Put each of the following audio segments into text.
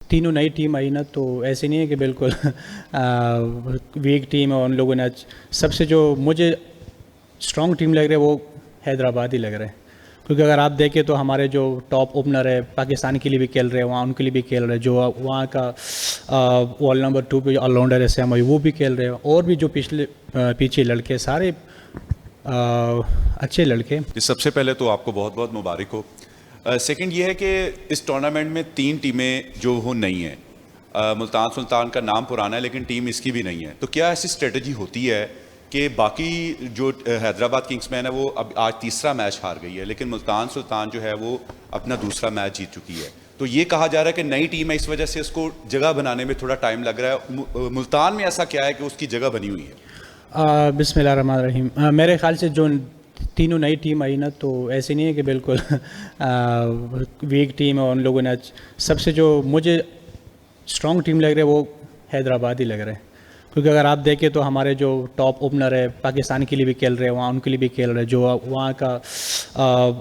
तीनों नई टीम आई ना, तो ऐसे नहीं है कि बिल्कुल वीक टीम है। उन लोगों ने सबसे जो मुझे स्ट्रॉन्ग टीम लग रहा है वो हैदराबाद ही लग रहा है, क्योंकि अगर आप देखें तो हमारे जो टॉप ओपनर है पाकिस्तान के लिए भी खेल रहे हैं, वहाँ उनके लिए भी खेल रहे हैं, जो वहाँ का वॉल नंबर 2 पे जो ऑलराउंडर है सैम वो भी खेल रहे हैं, और भी जो पीछे लड़के सारे अच्छे लड़के। सबसे पहले तो आपको बहुत बहुत मुबारक हो। सेकंड ये है कि इस टूर्नामेंट में 3 टीमें जो हो नहीं हैं। मुल्तान सुल्तान का नाम पुराना है लेकिन टीम इसकी भी नहीं है, तो क्या ऐसी स्ट्रेटजी होती है कि बाकी जो हैदराबाद किंग्समैन है वो अब आज तीसरा मैच हार गई है, लेकिन मुल्तान सुल्तान जो है वो अपना दूसरा मैच जीत चुकी है, तो ये कहा जा रहा है कि नई टीम है इस वजह से उसको जगह बनाने में थोड़ा टाइम लग रहा है। मुल्तान में ऐसा क्या है कि उसकी जगह बनी हुई है? बिस्मिल्लाहिर्रहमानिर्रहीम। मेरे ख्याल से जो तीनों नई टीम आई ना, तो ऐसे नहीं है कि बिल्कुल वीक टीम है। उन लोगों ने सबसे जो मुझे स्ट्रॉन्ग टीम लग रहा है वो हैदराबाद ही लग रहा है, क्योंकि अगर आप देखें तो हमारे जो टॉप ओपनर है पाकिस्तान के लिए भी खेल रहे हैं, वहाँ उनके लिए भी खेल रहे हैं, जो वहाँ का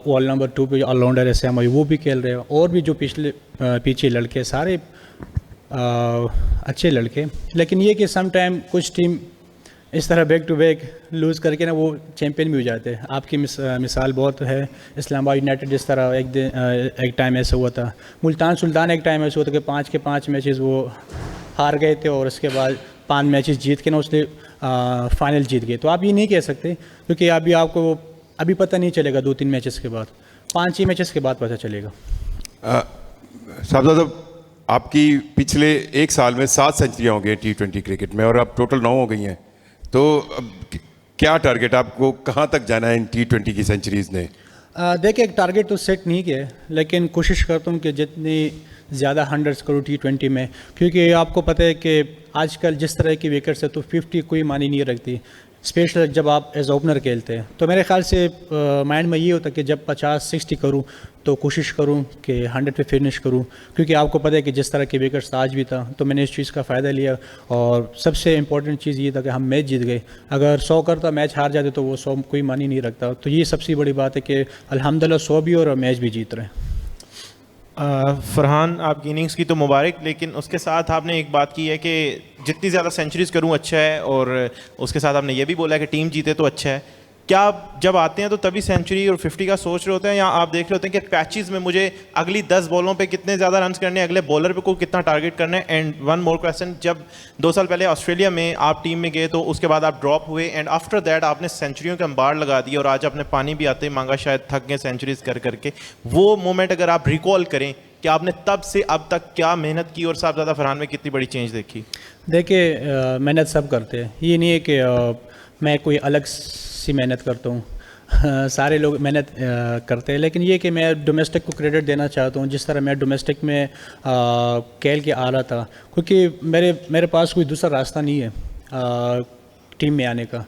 वॉल नंबर 2 पे जो ऑलराउंडर है सैम वो भी खेल रहे हैं, और भी जो पीछे लड़के सारे अच्छे लड़के। लेकिन ये कि सम टाइम कुछ टीम इस तरह बैक टू बैक लूज़ करके ना वो चैम्पियन भी हो जाते हैं। आपकी मिसाल बहुत है, इस्लामाबाद यूनाइटेड जिस तरह एक टाइम ऐसा हुआ था, मुल्तान सुल्तान एक टाइम ऐसा हुआ था कि 5 के 5 मैचेस वो हार गए थे, और उसके बाद 5 मैचेस जीत के ना उसने फाइनल जीत गए। तो आप ये नहीं कह सकते, क्योंकि अभी आपको अभी पता नहीं चलेगा 2-3 मैचेस के बाद, 5-6 मैचेस के बाद पता चलेगा। साहब आपकी पिछले एक साल में 7 सेंचुरियाँ हो गई T20 क्रिकेट में, और अब टोटल 9 हो गई हैं, तो अब क्या टारगेट आपको, कहाँ तक जाना है इन T20 की सेंचुरीज़ ने? देखिए, एक टारगेट तो सेट नहीं किया है, लेकिन कोशिश करता हूँ कि जितनी ज़्यादा 100 करूँ T20 में, क्योंकि आपको पता है कि आजकल जिस तरह की विकेट्स है तो 50 कोई मानी नहीं रखती, स्पेशल जब आप एज ओपनर खेलते हैं। तो मेरे ख्याल से माइंड में ये होता है कि जब 50-60 करूं तो कोशिश करूं कि 100 पे फिनिश करूं, क्योंकि आपको पता है कि जिस तरह के विकेट्स आज भी था, तो मैंने इस चीज़ का फ़ायदा लिया, और सबसे इम्पॉर्टेंट चीज़ ये था कि हम मैच जीत गए। अगर 100 करता मैच हार जाते तो वो 100 कोई मानी नहीं रखता। तो ये सबसे बड़ी बात है कि अल्हम्दुलिल्लाह 100 भी और मैच भी जीत रहे हैं। फरहान, आपकी इनिंग्स की तो मुबारक, लेकिन उसके साथ आपने एक बात की है कि जितनी ज़्यादा सेंचुरीज़ करूं अच्छा है, और उसके साथ आपने ये भी बोला है कि टीम जीते तो अच्छा है। क्या आप जब आते हैं तो तभी सेंचुरी और 50 का सोच रहे होते हैं, या आप देख रहे होते हैं कि पैचेस में मुझे अगली 10 बॉलों पे कितने ज़्यादा रन्स करने हैं, अगले बॉलर पे को कितना टारगेट करना है? एंड वन मोर क्वेश्चन, जब 2 साल पहले ऑस्ट्रेलिया में आप टीम में गए तो उसके बाद आप ड्रॉप हुए, एंड आफ्टर दैट आपने सेंचुरियों के अंबार लगा दिए, और आज अपने पानी भी आते मांगा, शायद थक गए सेंचुरीज कर करके। वो मोमेंट अगर आप रिकॉल करें कि आपने तब से अब तक क्या मेहनत की, और साहबजादा फरहान में कितनी बड़ी चेंज देखी? देखिए, मेहनत सब करते हैं, ये नहीं है कि मैं कोई अलग सी मेहनत करता हूँ। सारे लोग मेहनत करते हैं, लेकिन ये कि मैं डोमेस्टिक को क्रेडिट देना चाहता हूँ। जिस तरह मैं डोमेस्टिक में खेल के आ रहा था, क्योंकि मेरे पास कोई दूसरा रास्ता नहीं है टीम में आने का,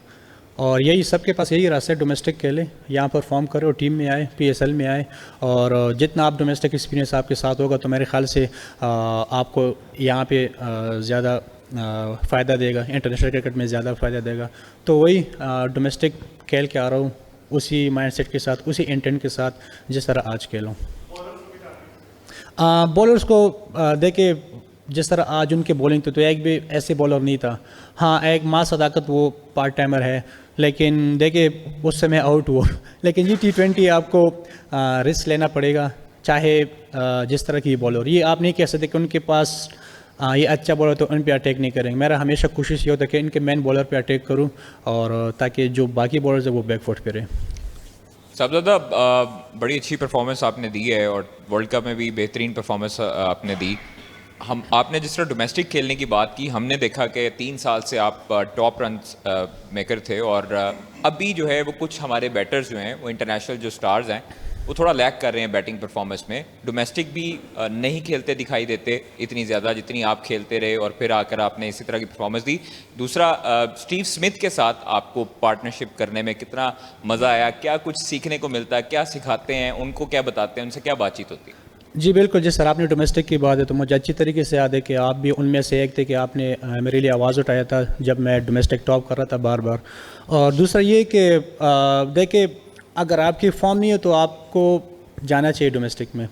और यही सबके पास यही रास्ता है, डोमेस्टिक खेले, यहाँ परफॉर्म करे और टीम में आए, PSL में आए। और जितना आप डोमेस्टिक एक्सपीरियंस आपके साथ होगा तो मेरे ख्याल से आपको यहाँ पे ज़्यादा फ़ायदा देगा, इंटरनेशनल क्रिकेट में ज़्यादा फ़ायदा देगा। तो वही डोमेस्टिक खेल के आ रहा हूँ, उसी माइंडसेट के साथ, उसी इंटेंट के साथ जिस तरह आज खेला हूँ। बॉलर्स को देखिए, जिस तरह आज उनके बॉलिंग तो एक भी ऐसे बॉलर नहीं था। हाँ, एक माँ सदाकत वो पार्ट टाइमर है, लेकिन देखिए उस समय आउट हुआ। लेकिन ये T20 आपको रिस्क लेना पड़ेगा, चाहे जिस तरह की बॉलर, ये आप नहीं कह सकते कि उनके पास ये अच्छा बॉलर तो उन पे अटैक नहीं करेंगे। मेरा हमेशा कोशिश ये होता है कि इनके मेन बॉलर पे अटैक करूं, और ताकि जो बाकी बॉलर्स है वो बैकफुट पे रहे। साहबजादा, बड़ी अच्छी परफॉर्मेंस आपने दी है, और वर्ल्ड कप में भी बेहतरीन परफॉर्मेंस आपने दी। आपने जिस तरह डोमेस्टिक खेलने की बात की, हमने देखा कि 3 साल से आप टॉप रन मेकर थे, और अभी जो है वो कुछ हमारे बैटर्स जो हैं वो इंटरनेशनल जो स्टार्स हैं वो थोड़ा लैक कर रहे हैं बैटिंग परफॉर्मेंस में। डोमेस्टिक भी नहीं खेलते दिखाई देते इतनी ज़्यादा जितनी आप खेलते रहे, और फिर आकर आपने इसी तरह की परफॉर्मेंस दी। दूसरा, स्टीव स्मिथ के साथ आपको पार्टनरशिप करने में कितना मज़ा आया? क्या कुछ सीखने को मिलता है? क्या सिखाते हैं उनको, क्या बताते हैं, उनसे क्या बातचीत होती है? जी बिल्कुल, जिस सर आपने डोमेस्टिक की बात है तो मुझे अच्छी तरीके से याद है कि आप भी उनमें से एक थे कि आपने मेरे लिए आवाज़ उठाया था जब मैं डोमेस्टिक टॉप कर रहा था बार बार। और दूसरा ये कि देखिए, अगर आपकी फॉर्म नहीं है तो आपको जाना चाहिए डोमेस्टिक में,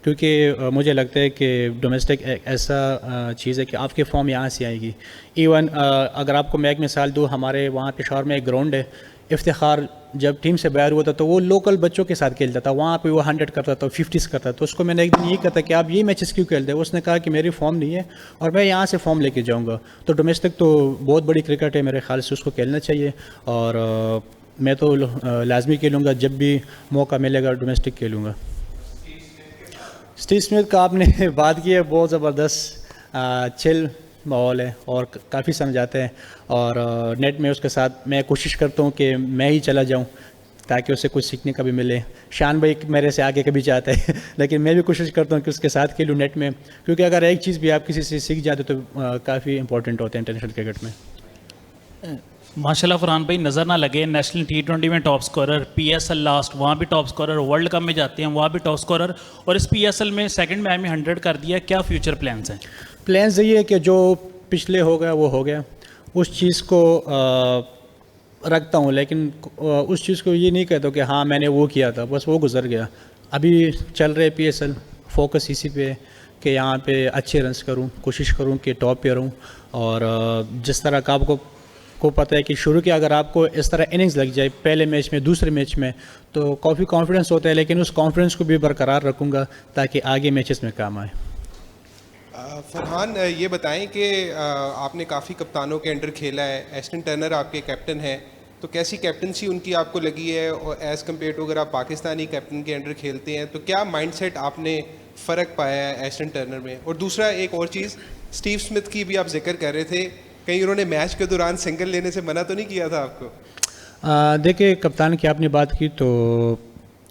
क्योंकि मुझे लगता है कि डोमेस्टिक एक ऐसा चीज़ है कि आपकी फॉर्म यहाँ से आएगी। इवन अगर आपको मैं एक मिसाल दूँ, हमारे वहाँ पेशावर में एक ग्राउंड है, इफ्तिखार जब टीम से बाहर हुआ था तो वो लोकल बच्चों के साथ खेलता था, वहाँ पे वो 100 करता था, 50 करता था। तो उसको मैंने एक दिन ये कहा था कि आप ये मैचेस क्यों खेलते हैं? उसने कहा कि मेरी फॉर्म नहीं है और मैं यहाँ से फॉर्म लेके जाऊँगा। तो डोमेस्टिक तो बहुत बड़ी क्रिकेट है, मेरे ख्याल से उसको खेलना चाहिए और मैं तो लाजमी खेलूँगा, जब भी मौका मिलेगा डोमेस्टिक खेलूँगा। स्टीव स्मिथ का आपने बात की है, बहुत ज़बरदस्त चिल माहौल है और काफ़ी समझाते हैं और नेट में उसके साथ मैं कोशिश करता हूँ कि मैं ही चला जाऊँ ताकि उसे कुछ सीखने का भी मिले। शान भाई मेरे से आगे कभी जाता है लेकिन मैं भी कोशिश करता हूँ कि उसके साथ खेलूँ नेट में, क्योंकि अगर एक चीज़ भी आप किसी से सीख जाते तो काफ़ी इंपॉर्टेंट होते हैं इंटरनेशनल क्रिकेट में। माशाल्लाह फरहान भाई, नज़र ना लगे नेशनल T20 में टॉप स्कोरर, PSL लास्ट वहाँ भी टॉप स्कोरर, वर्ल्ड कप में जाते हैं वहाँ भी टॉप स्कोरर और इस PSL में सेकंड मैच में 100 कर दिया। क्या फ्यूचर प्लान्स हैं? प्लान्स यही है कि जो पिछले हो गया वो हो गया, उस चीज़ को रखता हूँ, लेकिन उस चीज़ को ये नहीं कहता कि हाँ मैंने वो किया था, बस वो गुजर गया। अभी चल रहे PSL, फोकस इसी पे है कि यहाँ पे अच्छे रन्स करूँ, कोशिश करूँ कि टॉप पे रहूँ। और जिस तरह का आपको पता है कि शुरू के अगर आपको इस तरह इनिंग्स लग जाए पहले मैच में, दूसरे मैच में, तो काफ़ी कॉन्फिडेंस होता है, लेकिन उस कॉन्फिडेंस को भी बरकरार रखूँगा ताकि आगे मैचेस में काम आए। फरहान, ये बताएं कि आपने काफ़ी कप्तानों के अंडर खेला है, एस्टन टर्नर आपके कैप्टन हैं, तो कैसी कैप्टनसी उनकी आपको लगी है? और एज़ कम्पेयर टू अगर आप पाकिस्तानी कैप्टन के अंडर खेलते हैं तो क्या माइंडसेट आपने फ़र्क पाया है एस्टन टर्नर में? और दूसरा एक और चीज़, स्टीव स्मिथ की भी आप जिक्र कर रहे थे, कहीं उन्होंने मैच के दौरान सिंगल लेने से मना तो नहीं किया था आपको? देखिए, कप्तान की आपने बात की तो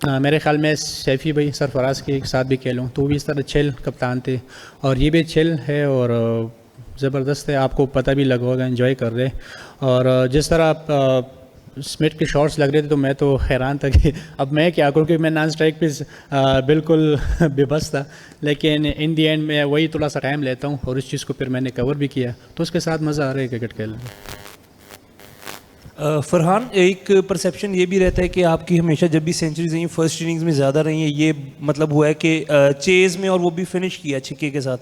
मेरे ख्याल में सैफ़ी भाई सरफराज के साथ भी खेलूँ तो वो भी इस तरह चिल कप्तान थे और ये भी चिल है और ज़बरदस्त है, आपको पता भी लगा होगा, एंजॉय कर रहे। और जिस तरह आप स्मिथ के शॉट्स लग रहे थे तो मैं तो हैरान था कि अब मैं क्या करूँ, क्योंकि मैं नॉन स्ट्राइक पे बिल्कुल बेबस था, लेकिन इन दी एंड मैं वही थोड़ा सा टाइम लेता हूँ और इस चीज़ को फिर मैंने कवर भी किया, तो उसके साथ मज़ा आ रहा है क्रिकेट खेलने में। फरहान, एक परसेप्शन ये भी रहता है कि आपकी हमेशा जब भी सेंचुरीज रही हैं फर्स्ट इनिंग्स में ज़्यादा रही हैं, ये मतलब हुआ है कि चेज़ में, और वो भी फिनिश किया छिक्के के साथ,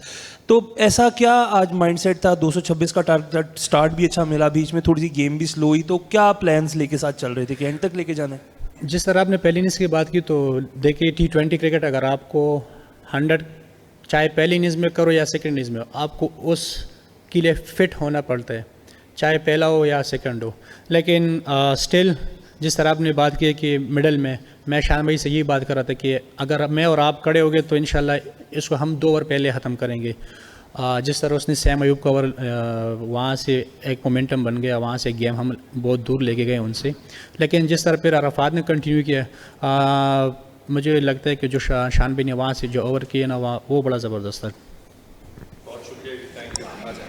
तो ऐसा क्या आज माइंडसेट था? 226 का टारगेट, स्टार्ट भी अच्छा मिला, बीच में थोड़ी सी गेम भी स्लो हुई, तो क्या प्लान्स लेके साथ चल रहे थे कि एंड तक लेके जाना है? जिस तरह आपने पहली इनिंग्स की बात की तो देखिए T20 क्रिकेट, अगर आपको 100 चाहे पहली इनिंग्स में करो या सेकेंड इनिंग्स में, आपको उसके लिए फ़िट होना पड़ता है, चाहे पहला हो या सेकंड हो। लेकिन स्टिल जिस तरह आपने बात की है कि मिडल में, मैं शान भाई से यही बात कर रहा था कि अगर मैं और आप खड़े हो गए तो इंशाल्लाह इसको हम 2 ओवर पहले ख़त्म करेंगे। जिस तरह उसने सैम अयूब का ओवर, वहाँ से एक मोमेंटम बन गया, वहाँ से गेम हम बहुत दूर लेके गए उनसे। लेकिन जिस तरह फिर अरफात ने कंटिन्यू किया, मुझे लगता है कि जो शान भाई ने वहाँ से जो ओवर किए ना, वो बड़ा ज़बरदस्त था।